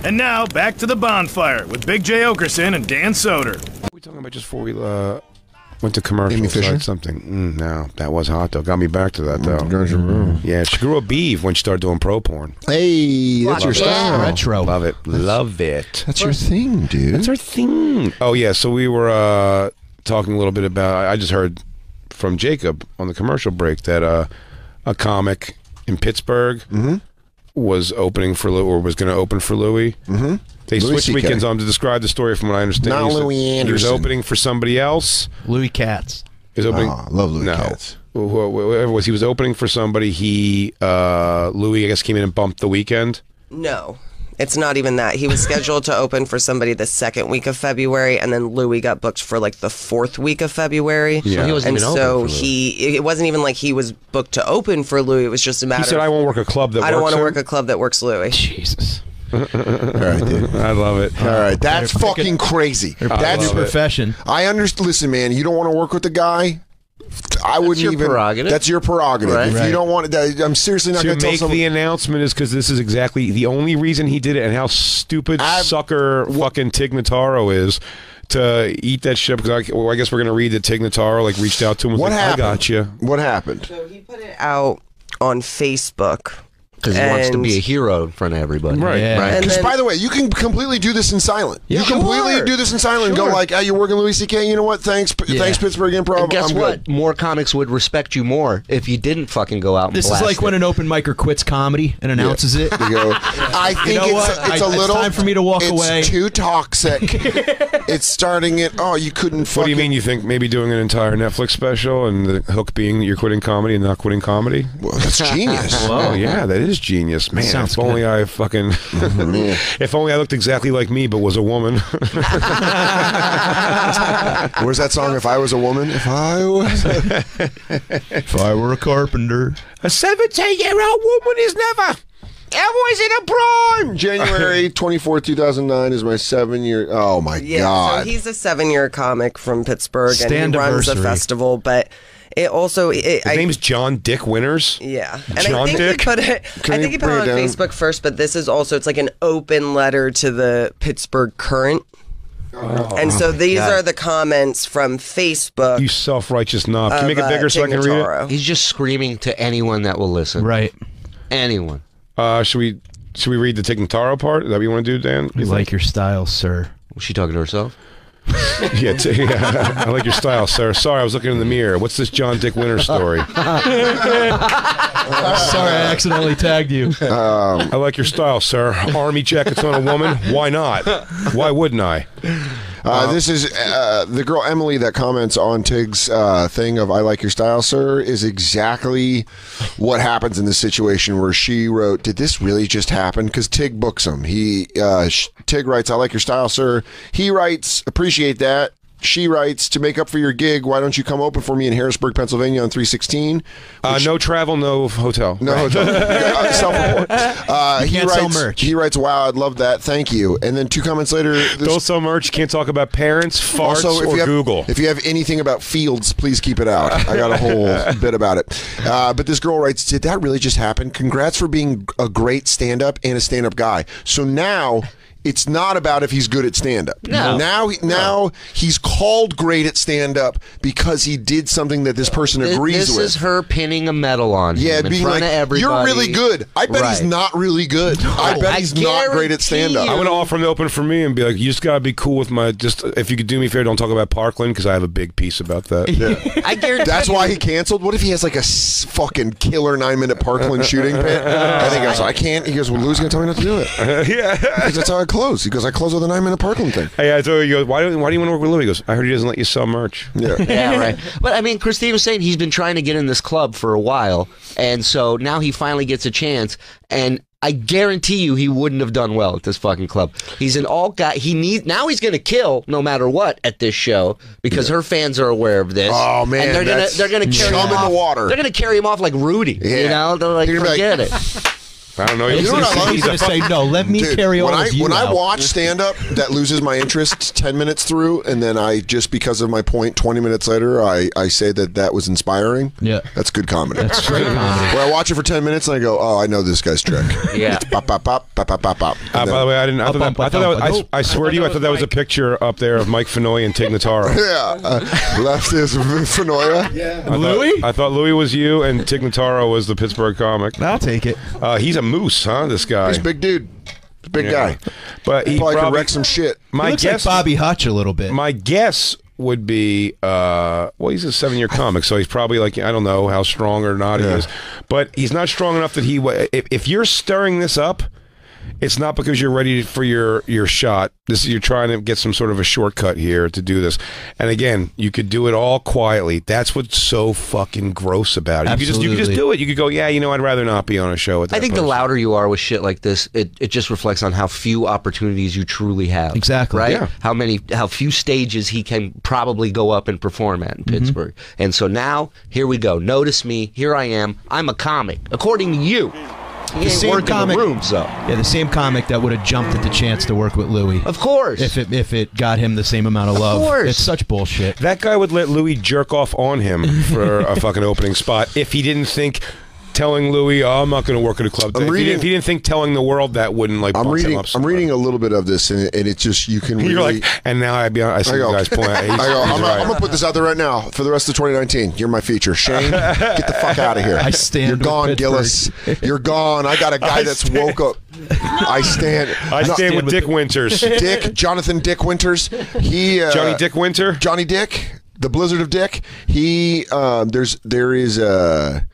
And now, back to the Bonfire with Big J. Okerson and Dan Soder. What are we talking about just before we went to commercial? Amy Fisher? Something. No, that was hot, though. Got me back to that, though. Yeah, she grew a beef when she started doing pro porn. Hey, that's your style. Retro. Love it. Love it. That's your thing, dude. That's our thing. Oh, yeah, so we were talking a little bit about, I just heard from Jacob on the commercial break that a comic in Pittsburgh was opening for Louis, or was going to open for Louis. They Louis switched CK. weekends on to describe the story from what I understand. Not He said Louis He was Anderson. opening for somebody else. Louis Katz. He was opening. Oh, I love Louis no. Katz. Whoever it was, he was opening for somebody. Louis, I guess, came in and bumped the weekend. No, it's not even that. He was scheduled to open for somebody the second week of February, and then Louis got booked for like the fourth week of February. Yeah. So he wasn't and even so open for Louis. it wasn't even like he was booked to open for Louis. It was just a matter. He said, "I won't work a club that I don't works want to him." work a club that works Louis. Jesus. All right, dude. I love it. All right, that's fucking crazy. That's Your profession. I understand. Listen, man, you don't want to work with the guy. I wouldn't your even. prerogative. That's your prerogative. Right. If you don't want it, I'm seriously not To going to tell make someone. the announcement is because this is exactly the only reason he did it, and how stupid sucker fucking Tig Notaro is to eat that shit. Because I guess we're gonna read that Tig Notaro like reached out to him. And was What like, happened? I got you. What happened? So he put it out on Facebook. Because he wants to And- be a hero in front of everybody. Right. Yeah. Right. And Because, then- by the way, you can completely do this in silent. Yeah. You completely Sure. do this in silent and go like, "Hey, you're working Louis C.K. You know what? Thanks, thanks Pittsburgh Improv. And guess I'm what? good." More comics would respect you more if you didn't fucking go out and This is blast like when it. an open micer quits comedy and announces it. You go, I think know it's what? it's a It's little. time for me to walk it's away. too toxic. It's starting it. Oh, you couldn't. What do you mean? You think maybe doing an entire Netflix special and the hook being that you're quitting comedy and not quitting comedy? Well, that's genius. Oh yeah, that is genius, man. Sounds If only I fucking, Yeah. if only I looked exactly like me but was a woman. Where's that song? If I was a woman, if I was. If I were a carpenter. A 17-year-old woman is never. Always in a prime. January 24th, 2009 is my 7-year. Oh my Yeah, God. so he's a 7-year comic from Pittsburgh, and he runs a Standiversary. festival. But it also, His name is John Dick Winters. yeah, and John I think Dick? he put it. Can I you think he put bring it it on down? Facebook first, but this is also it's like an open letter to the Pittsburgh Current. And so these are the comments from Facebook. You self-righteous knob. Can you make it bigger so I can read it? Notaro. He's just screaming to anyone that will listen. Right. Anyone. Should we read the Tig Notaro part? Is that what you want to do, Dan? We like your style, sir. Was she talking to herself? Yeah, I like your style, sir. Sorry, I was looking in the mirror. What's this John Dick Winters story? Sorry, I accidentally tagged you. I like your style, sir. Army jackets on a woman? Why not? Why wouldn't I? This is the girl Emily that comments on Tig's thing of "I like your style, sir" is exactly what happens in this situation where she wrote, "Did this really just happen?" Because Tig books him. Tig writes, "I like your style, sir." He writes, "Appreciate that." She writes, "To make up for your gig, why don't you come open for me in Harrisburg, Pennsylvania on 316? No travel, no hotel. No hotel. Self-report. He can't writes, sell merch. He writes, "Wow, I'd love that. Thank you." And then 2 comments later, Don't sell merch. You can't talk about parents, farts, also, if or you have, Google. If you have anything about fields, please keep it out. I got a whole bit about it. But this girl writes, "Did that really just happen? Congrats for being a great stand-up and a stand-up guy." So now it's not about if he's good at stand-up. No. Now he's called great at stand-up because he did something that this person agrees This with. is her pinning a medal on him in being front like, of everybody. "You're really good." I bet he's Right. not really good. I bet I he's not great at guarantee stand-up. I want to offer him to open for me and be like, you just got to be cool with my, just, if you could do me a favor, don't talk about Parkland, because I have a big piece about that. I guarantee That's why he canceled. What if he has like a fucking killer 9-minute Parkland shooting pit? And he goes, "I can't." He goes, "Well, Lou's going to tell me not to do it." Yeah. Because that's how I close. He goes, "I close with a 9-minute Parkland thing." Hey, I told you, he goes, why do you want to work with Louis? He goes, I heard he doesn't let you sell merch. Yeah. Yeah, right. But I mean, Christine was saying he's been trying to get in this club for a while, and so now he finally gets a chance. And I guarantee you, he wouldn't have done well at this fucking club. He's an alt guy. Now he's going to kill no matter what at this show because her fans are aware of this. Oh, man, and they're gonna carry him chum in off. the water. They're gonna carry him off like Rudy. Yeah. You know, they're like, They're gonna be forget like- it. I don't know. You know what I love? He's going to say, no, let me Dude, carry all when of you When I out. watch stand-up that loses my interest 10 minutes through, and then I, just because of my point, 20 minutes later, I say that was inspiring. Yeah. That's good comedy. That's great comedy. Where I watch it for 10 minutes and I go, oh, I know this guy's trick. Yeah. It's bop, bop, bop, bop, bop, bop, bop. By the way, I didn't. I thought that was, I swear to you, I thought that was a picture up there of Mike Fenoy and Tig Notaro. Yeah. Left is Fenoya. Yeah. Louis? I thought Louis was you and Tig Notaro was the Pittsburgh comic. I'll take it. He's a moose, huh? This guy. He's a big dude. He's a big guy. But he Probably could probably wreck some shit. He looks like Bobby Hutch a little bit. My guess would be, well, he's a 7-year comic, so he's probably like, I don't know how strong or not he is, but he's not strong enough that he. If you're stirring this up, it's not because you're ready for your shot. You're trying to get some sort of a shortcut here to do this. And again, you could do it all quietly. That's what's so fucking gross about it. You could just do it. You could go, yeah, you know, I'd rather not be on a show with that I think person. the louder you are with shit like this, it just reflects on how few opportunities you truly have. Exactly. Right? Yeah. How few stages he can probably go up and perform at in Pittsburgh. And so now, here we go. Notice me. Here I am. I'm a comic. According to you. He ain't same working comic- the rooms, though. Yeah, the same comic that would have jumped at the chance to work with Louis. Of course. If it got him the same amount of love. course. It's such bullshit. That guy would let Louis jerk off on him for a fucking opening spot if he didn't think telling Louis, oh, I'm not going to work at a club. If he didn't think telling the world that wouldn't like. I'm bump him reading. up I'm reading a little bit of this, and it's just you can. You're really, like, and now I see you guys point. I go. I'm gonna put this out there right now for the rest of 2019. You're my feature, Shane. Get the fuck out of here. I stand You're with gone, Pittsburgh. Gillis. You're gone. I got a guy that's woke up. I stand. I stand with Dick Winters. Jonathan Dick Winters. He Johnny Dick Winter. Johnny Dick, the Blizzard of Dick. He there's an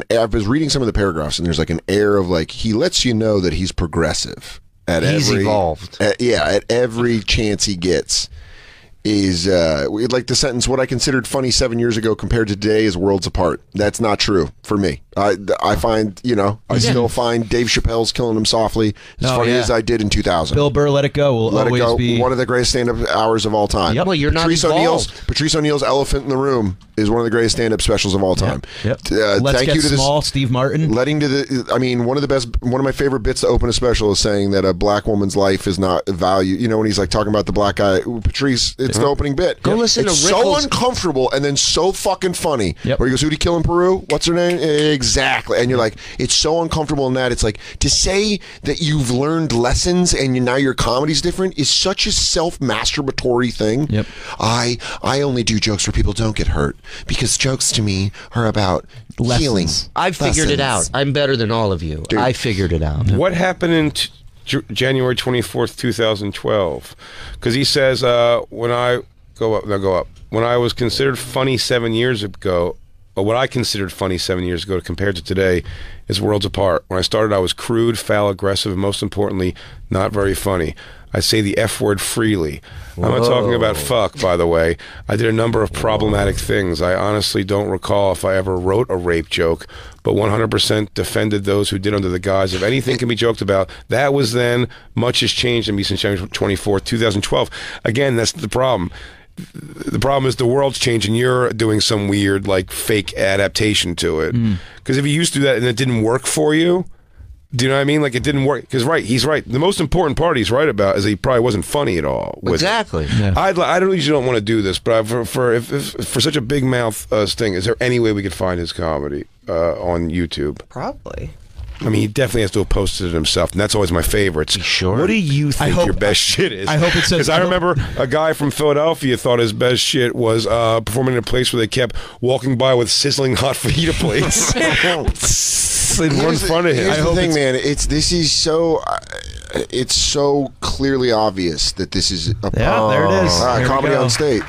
I was reading some of the paragraphs, and there's like an air of like he lets you know that he's progressive He's evolved. At every chance he gets. Is like the sentence, what I considered funny 7 years ago compared to today is worlds apart. That's not true for me. I find, I still find Dave Chappelle's Killing Him Softly as funny as I did in 2000. Bill Burr, Let It Go will Let It always Go, be one of the greatest stand-up hours of all time. Yep. Well, you're not involved. Patrice O'Neal's Elephant in the Room is one of the greatest stand-up specials of all time. Yep. Let's Get Small, Steve Martin. Letting to the, I mean, one of my favorite bits to open a special is saying that a black woman's life is not valued. You know, when he's like talking about the black guy, Patrice, it's the opening bit. Go listen it's to so Rickles. uncomfortable and then so fucking funny. Yep. Where he goes, who'd he kill in Peru? What's her name? Exactly. And you're like, it's so uncomfortable in that. It's like, to say that you've learned lessons and now your comedy's different is such a self-masturbatory thing. Yep. I only do jokes where people don't get hurt because jokes to me are about Lessons. healing. I've figured it out. Lessons. I'm better than all of you. Dude. I figured it out. What happened in January 24th, 2012? Because he says, when I go up. When I was considered funny 7 years ago, or what I considered funny 7 years ago compared to today, is worlds apart. When I started, I was crude, foul, aggressive, and most importantly, not very funny. I say the F word freely. I'm not talking about fuck, by the way. I did a number of problematic things. I honestly don't recall if I ever wrote a rape joke, but 100% defended those who did under the guise of anything can be joked about. That was then. Much has changed in me since January 24th, 2012. Again, that's the problem. The problem is the world's changing. You're doing some weird, like, fake adaptation to it. Because if you used to do that and it didn't work for you, do you know what I mean? Like, it didn't work. Because, he's right. The most important part he's right about is that he probably wasn't funny at all. Exactly. Yeah. I usually don't want to do this, but for such a big mouth thing, is there any way we could find his comedy on YouTube? Probably. I mean, he definitely has to have posted it himself, and that's always my favorites. Sure. What do you think your best shit is? I hope it says- Because I remember a guy from Philadelphia thought his best shit was performing in a place where they kept walking by with sizzling hot fajita plates. They'd run in front of him. Here's the thing, man. It's so clearly obvious that this is a there it is. There we comedy go. on state.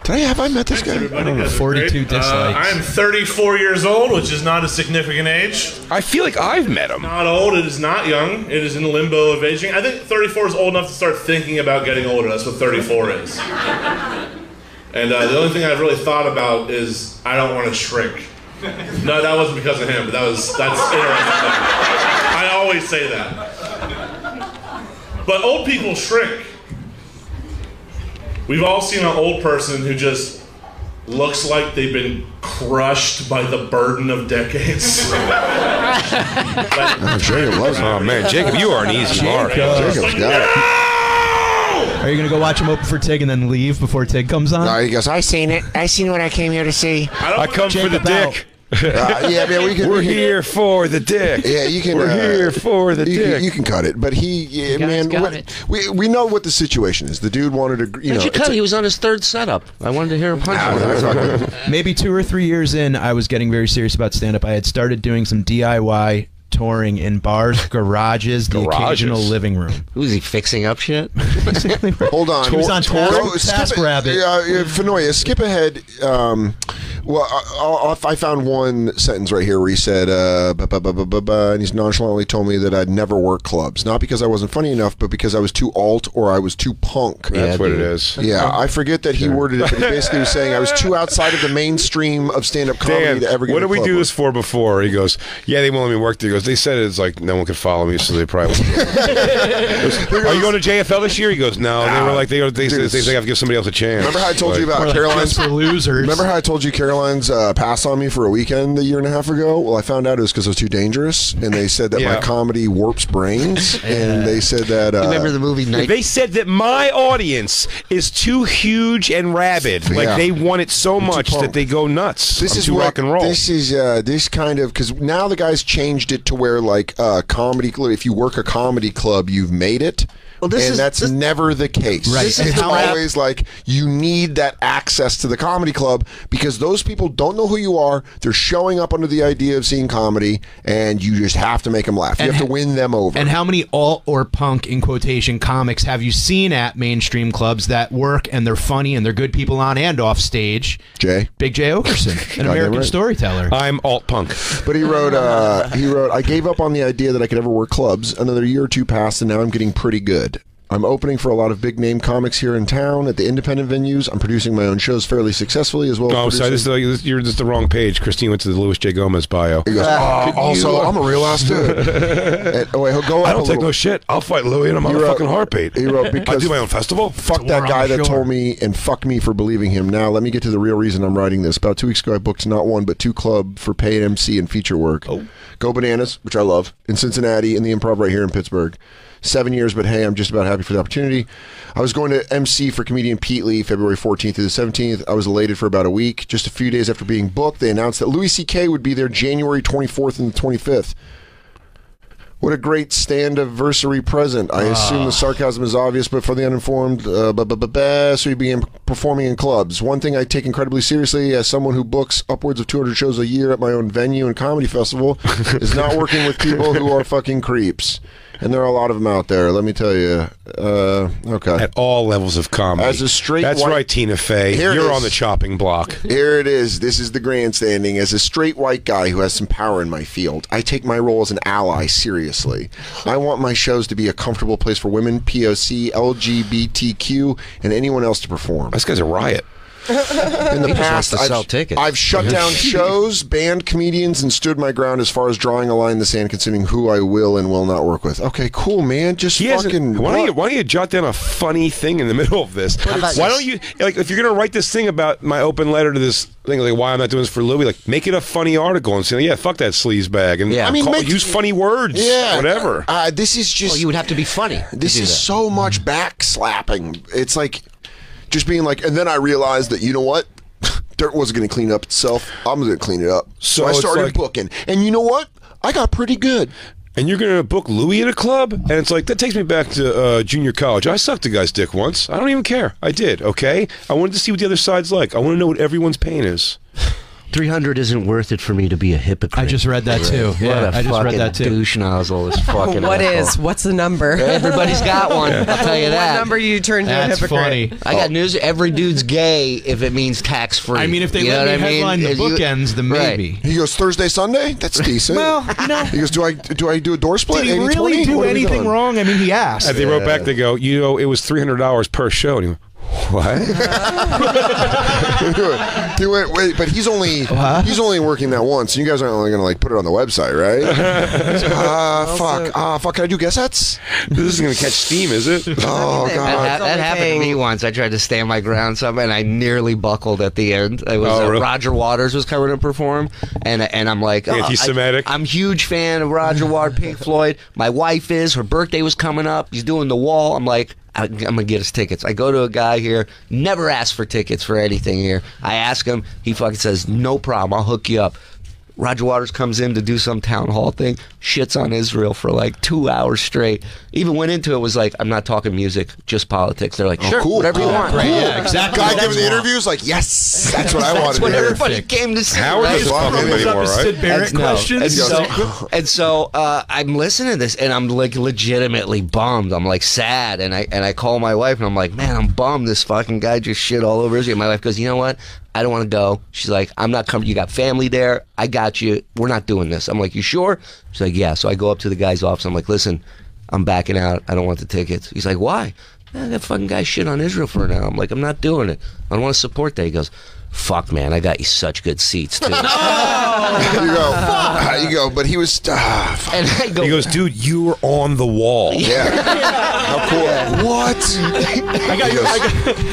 Have I met this guy? Everybody does 42 great. dislikes. I'm 34 years old, which is not a significant age. I feel like I've met him. Not old. It is not young. It is in the limbo of aging. I think 34 is old enough to start thinking about getting older. That's what 34 is. And the only thing I've really thought about is I don't want to shrink. No, that wasn't because of him, but that's interesting. I always say that. But old people shrink. We've all seen an old person who just looks like they've been crushed by the burden of decades. Jacob loves it. Oh man, Jacob, you are an easy mark. Jacob's got it. Are you going to go watch him open for Tig and then leave before Tig comes on? No, he goes, I seen it. I seen what I came here to see. I come for the Jacob out. dick. Yeah, man, We're here for the dick. Yeah, you can. We're here for the dick. You can cut it, but man, we know what the situation is. The dude wanted to, Why'd you cut? He was on his third setup. I wanted to hear a punch. Maybe 2 or 3 years in, I was getting very serious about stand-up. I had started doing some DIY touring in bars, garages, the occasional living room. Was he fixing up shit? Hold on. He was on TaskRabbit. Fenoya, skip ahead. I found one sentence right here where he said, and he's nonchalantly told me that I'd never work clubs. Not because I wasn't funny enough, but because I was too alt or I was too punk. That's what it is. Yeah, I forget that he worded it, but he basically was saying I was too outside of the mainstream of stand-up comedy Dan, to ever get what a did we club do work. this for before? He goes, yeah, they won't let me work there. He goes, they said it's like no one could follow me, so they probably won't. Are you going to JFL this year? He goes, no. They were like, they have to give somebody else a chance. Remember how I told you about Caroline's for losers? Remember how I told you Caroline's passed on me for a weekend a year and a half ago? Well, I found out it was because I was too dangerous, and they said that my comedy warps brains, and they said that. Remember the movie Night? They said that my audience is too huge and rabid. Like they want it so much that they go nuts. This I'm is too what, rock and roll. This is this kind of because now the guys changed it to where like comedy. If you work a comedy club, you've made it. Well, that's never the case. Right. It's always like you need that access to the comedy club because those people don't know who you are. They're showing up under the idea of seeing comedy, and you just have to make them laugh. You have to win them over. And how many alt or punk, in quotation, comics have you seen at mainstream clubs that work and they're funny and they're good people on and off stage? Jay? Big Jay Okerson, an American storyteller. I'm alt punk. But he wrote, I gave up on the idea that I could ever work clubs. Another year or two passed, and now I'm getting pretty good. I'm opening for a lot of big name comics here in town at the independent venues. I'm producing my own shows fairly successfully as well. Oh, sorry, you're just the wrong page. Christine went to the Louis J. Gomez bio. He goes, also, I'm a real ass dude. And, he'll go I don't take no shit. I'll fight Louis and I'm on a fucking heartbeat. He wrote, because I do my own festival. Fuck that guy that told me and fuck me for believing him. Now, let me get to the real reason I'm writing this. About 2 weeks ago, I booked not one, but 2 club for paid MC and feature work. Go Bananas, which I love, in Cincinnati, and the Improv right here in Pittsburgh. 7 years, but hey, I'm just about happy for the opportunity. I was going to MC for comedian Pete Lee February 14th through the 17th. I was elated for about a week. Just a few days after being booked, they announced that Louis C.K. would be there January 24th and the 25th. What a great stand-anniversary present. I assume the sarcasm is obvious, but for the uninformed, so he began performing in clubs. One thing I take incredibly seriously as someone who books upwards of 200 shows a year at my own venue and comedy festival is not working with people who are fucking creeps. And there are a lot of them out there, let me tell you. Okay. At all levels of comedy. As a straight That's white... right, Tina Fey. You're on the chopping block. Here it is. This is the grandstanding. As a straight white guy who has some power in my field, I take my role as an ally seriously. I want my shows to be a comfortable place for women, POC, LGBTQ, and anyone else to perform. This guy's a riot. In the past, I've shut down shows, banned comedians, and stood my ground as far as drawing a line in the sand considering who I will and will not work with. Okay, cool, man. Just fucking... Why don't you jot down a funny thing in the middle of this? Why don't you, like, if you're going to write this thing about my open letter to this thing, like, why I'm not doing this for Louis, like, make it a funny article and say, yeah, fuck that sleaze bag. And use funny words. Yeah. Whatever. This is just... Well, you would have to be funny. This is so much backslapping. It's like... Just being like, and then I realized that, you know what? Dirt wasn't going to clean up itself. I'm going to clean it up. So I started booking. And you know what? I got pretty good. And you're going to book Louis at a club? And it's like, that takes me back to junior college. I sucked a guy's dick once. I don't even care. I did, okay? I wanted to see what the other side's like. I want to know what everyone's pain is. 300 isn't worth it for me to be a hypocrite. I just read that too. Yeah, I just read that too. Douche nozzle is fucking. What's the number? Everybody's got one. I'll tell you that. What number you turn to a hypocrite? Funny. I got news. Every dude's gay if it means tax free. I mean, if they let me headline the bookends, then maybe. He goes Thursday, Sunday. That's decent. Well, he goes, do I do a door split? Did he really do anything wrong? I mean, he asked. And they wrote back. They go, it was $300 per show. And he went, What? He went, wait, but he's only working that once. And you guys aren't only going to like put it on the website, right? Fuck. Can I do guest sets? This isn't going to catch steam, is it? Oh god. That happened to me once. I tried to stand my ground some, and I nearly buckled at the end. It was really? Roger Waters was coming to perform, and I'm like, anti-Semitic. I'm a huge fan of Roger Waters, Pink Floyd. My wife is. Her birthday was coming up. He's doing the Wall. I'm like, I'm gonna get us tickets. I go to a guy here, never ask for tickets for anything here. I ask him, he fucking says, no problem, I'll hook you up. Roger Waters comes in to do some town hall thing, shits on Israel for like 2 hours straight. Even went into it, was like, I'm not talking music, just politics. They're like, sure, cool. whatever you want. Cool. Yeah, exactly. Guy giving the interviews like, yes, that's what I wanted That's to what hear. everybody came to see. Howard right? doesn't fuck with him anymore, right? Sid Barrett questions. And so I'm listening to this, and I'm like legitimately bummed. I'm like sad, and I call my wife, and I'm like, man, I'm bummed. This fucking guy just shit all over Israel. My wife goes, you know what? I don't want to go. She's like, I'm not coming. You got family there. I got you. We're not doing this. I'm like, you sure? She's like, yeah. So I go up to the guy's office. I'm like, listen, I'm backing out. I don't want the tickets. He's like, why? That fucking guy shit on Israel for now. I'm like, I'm not doing it. I don't want to support that. He goes, fuck, man, I got you such good seats, too. You go, but he was. And I go, He goes, dude, you were on the wall. Yeah. How cool. What?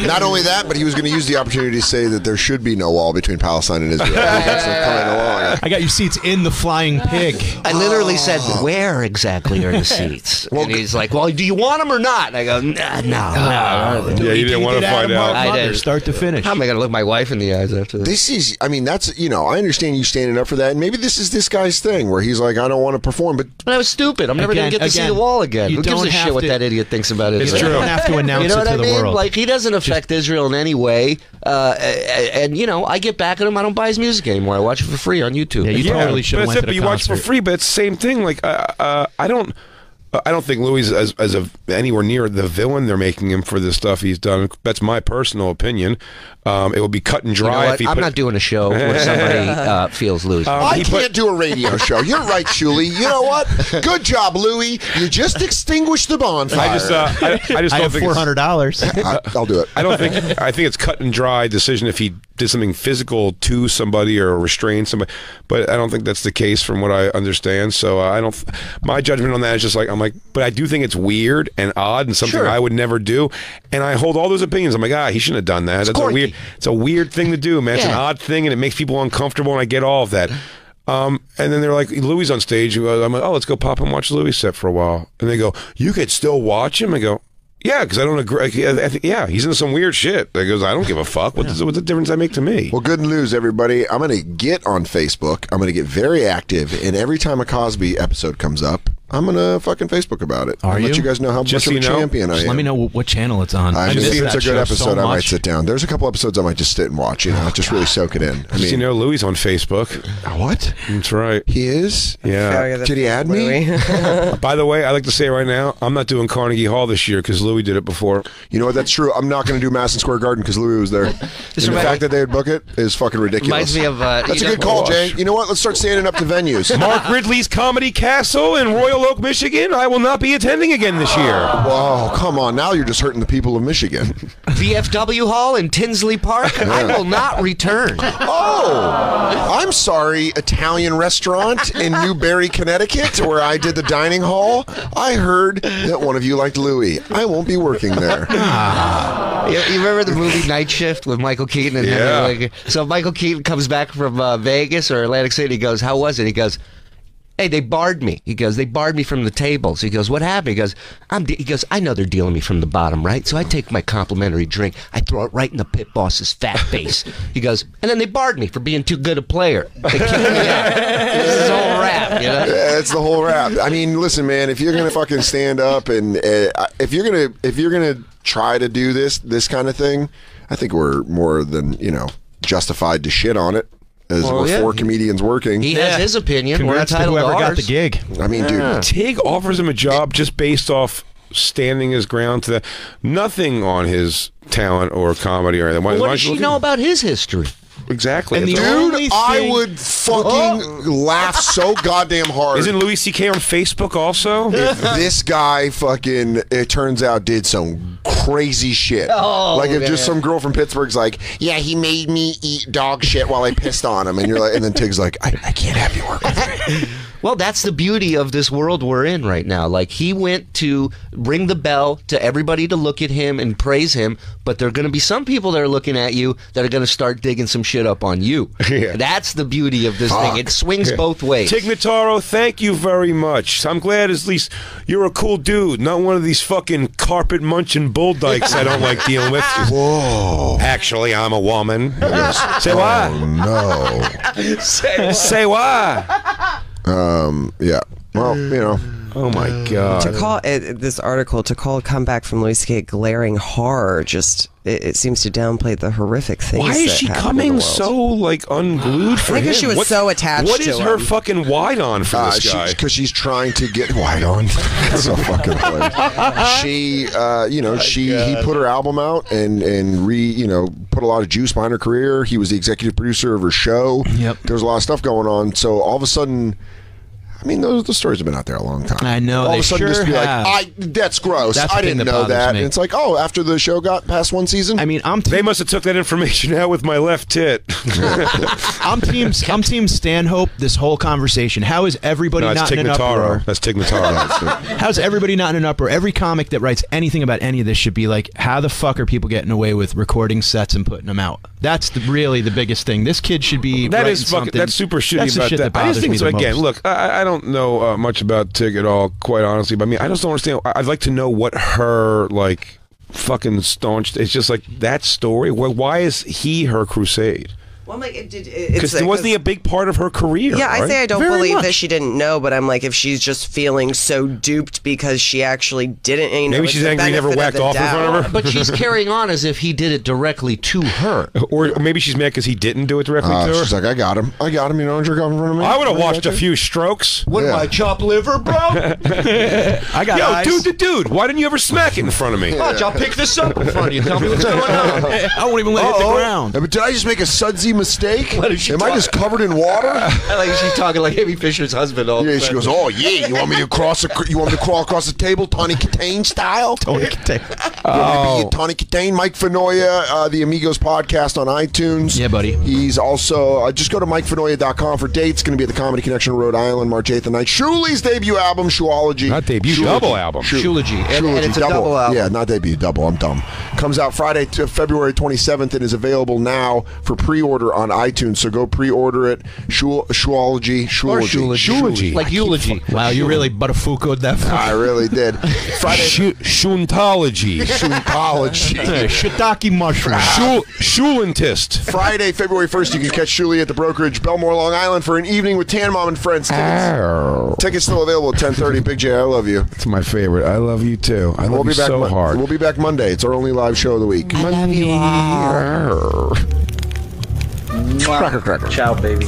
Not only that, but he was going to use the opportunity to say that there should be no wall between Palestine and Israel. I got your seats in the Flying Pig. I literally said, where exactly are the seats? And he's like, well, do you want them or not? And I go, no. Yeah, you didn't want to find out. I did. Start to finish. How am I going to look my wife in the eyes after this? This is, I mean, that's, you know, I understand you standing up for that. And maybe this is this guy's thing where he's like, I don't want to perform, but But I was stupid. I'm never going to get to see the Wall again. Who gives a shit what that idiot thinks about it? You don't have to announce You know it what to I the mean? world. Like, he doesn't affect Israel in any way. And, you know, I get back at him. I don't buy his music anymore. I watch it for free on YouTube. Yeah, you totally should have but went to but the you watch it for concert. free, but it's the same thing. Like, I don't think Louis is anywhere near the villain they're making him for the stuff he's done. That's my personal opinion. It would be cut and dry. You know what? If he I'm not doing a show where somebody feels Louis. I can't do a radio show. You're right, Shuli. You know what? Good job, Louis. You just extinguished the bonfire. I just I don't have think it's- $400. I'll do it. I think it's cut and dry decision if he did something physical to somebody or restrain somebody, but I don't think that's the case from what I understand. So I don't. My judgment on that is just like but I do think it's weird and odd and something I would never do, and I hold all those opinions. I'm like, he shouldn't have done that. That's a weird. It's a weird thing to do, man. It's an odd thing, and it makes people uncomfortable, and I get all of that. And then they're like, Louis on stage. I'm like, let's go pop and watch Louis set for a while. And they go, you could still watch him? I go, yeah, because I don't agree. I think, he's into some weird shit. I goes, I don't give a fuck. What's the difference that make to me? Well, good news, everybody. I'm going to get on Facebook. I'm going to get very active. And every time a Cosby episode comes up, I'm going to fucking Facebook about it. Are I'll let you? you guys know how Just much of a so you know, champion I am. Let me know what channel it's on. I I just miss think it's that a good show episode. so I might much. sit down. There's a couple episodes I might just sit and watch, just really soak it in. I Just, mean, Louis on Facebook. what? That's right. He is? Yeah. Did he add me? By the way, I like to say right now, I'm not doing Carnegie Hall this year because Louis did it before. You know what? That's true. I'm not going to do Madison Square Garden because Louis was there. And the fact that they would book it is fucking ridiculous. Reminds me of... That's a good call, Jay. You know what? Let's start standing up to venues. Mark Ridley's Comedy Castle in Royal Oak, Michigan. I will not be attending again this year. Whoa, come on. Now you're just hurting the people of Michigan. VFW Hall in Tinsley Park. I will not return. Oh, I'm sorry, Italian restaurant in Newbury, Connecticut, where I did the dining hall. I heard that one of you liked Louis. I won't be working there. You remember the movie Night Shift with Michael Keaton and Henry Winkler? So Michael Keaton comes back from Vegas or Atlantic City. He goes, how was it? He goes, hey, they barred me. He goes, they barred me from the tables. He goes, what happened? He goes, I know they're dealing me from the bottom, right? So I take my complimentary drink, I throw it right in the pit boss's fat face. He goes, and then they barred me for being too good a player. They kicked me out. This is all rap, you know? Yeah, it's the whole rap. I mean, listen, man, if you're gonna fucking stand up and if you're gonna try to do this kind of thing, I think we're more than justified to shit on it. As we're four comedians working. He has his opinion. Congrats we're to entitled whoever to got ours. the gig. I mean, dude. Tig offers him a job just based off standing his ground to that. Nothing on his talent or comedy or anything. What does she know about his history? exactly. And the That's- only Dude, I thing- would fucking laugh so goddamn hard. Isn't Louis C.K. on Facebook also? If this guy fucking, it turns out, did some crazy shit. Like if just some girl from Pittsburgh's like, yeah, he made me eat dog shit while I pissed on him, and you're like, and then Tig's like, I can't have you work with me. Well, that's the beauty of this world we're in right now. Like, he went to ring the bell to everybody to look at him and praise him, but there are going to be some people that are looking at you that are going to start digging some shit up on you. Yeah. That's the beauty of this thing. It swings both ways. Tig Notaro, thank you very much. I'm glad at least you're a cool dude, not one of these fucking carpet munching bull dykes I don't like dealing with. Whoa. Actually, I'm a woman. Say why? No. Say why? Yeah. Well, you know. Oh my God. To call this article, to call a comeback from Louis C.K. glaring horror, just it seems to downplay the horrific things. Why is that she happen in coming the world. so like unglued for I him? think she was so attached What is to her him. fucking wide on for this guy? Because she's trying to get white on. That's so fucking hilarious. She, he put her album out and put a lot of juice behind her career. He was the executive producer of her show. Yep. There was a lot of stuff going on. So all of a sudden, I mean, those stories have been out there a long time. I know, All they of a sudden, sure just be have. like, that's gross. That's the I thing didn't that know bothers that. me. And it's like, oh, after the show got past one season. I mean, They must have took that information out with my left tit. I'm team Stanhope. This whole conversation. How is everybody No, that's not Tig in an uproar? Notaro. That's Tig Notaro. How's everybody not in an uproar? Every comic that writes anything about any of this should be like, how the fuck are people getting away with recording sets and putting them out? That's really the biggest thing. This kid should be. That writing is fucking. something. That's super shitty That's the about shit that. I bothers just think me so. the Again, most. look, I don't know much about Tig at all, quite honestly. But I mean, I just don't understand. I'd like to know what her like fucking staunch. It's just like that story. Why is he her crusade? Well, I'm like, Because wasn't he a big part of her career? Yeah, I right? say I don't Very believe much. that she didn't know, but I'm like, if she's just feeling so duped because she actually didn't, Maybe she's angry he never whacked off in front of her. But she's carrying on as if he did it directly to her. Or maybe she's mad because he didn't do it directly to her. She's like, I got him. You know, jerk off in front of me. I would have I watched got a you. few strokes. What am I, chopped liver, bro? I got Yo, eyes. dude, why didn't you ever smack it in front of me? Watch, I'll pick this up in front of you. Tell me what's going on. I won't even let it hit the ground. But did I just make a sudsy mistake? What is she Am I talking- just covered in water? I like she's talking like Amy Fisher's husband all the Yeah, time. she goes, oh yeah, you want me to crawl across the table, Tawny Katane style? Tony can take. Tawny Katane, Mike Fenoya, the Amigos podcast on iTunes. Yeah, buddy. He's also, just go to MikeFenoya.com for dates. Going to be at the Comedy Connection in Rhode Island, March 8th and 9th. Shuli's debut album, Shuology. Not debut, double album. Shuology. And Shuology, it's a double album. Yeah, not debut, double. I'm dumb. Comes out Friday, February 27th, and is available now for pre-order on iTunes. So go pre-order it. Shuology. Or Shuology. Like eulogy. Wow, you really butterfuckoed that. I really did. Friday. Shuntology. Shuntology. Shiitake mushroom. Shulentist. Friday, February 1st, you can catch Shuli at the Brokerage, Belmore, Long Island, for an evening with Tan Mom and friends. Tickets still available at 10:30. Big J, I love you. It's my favorite. I love you too. I love you so hard. We'll be back Monday. It's our only live show of the week. Monday. Ciao, baby.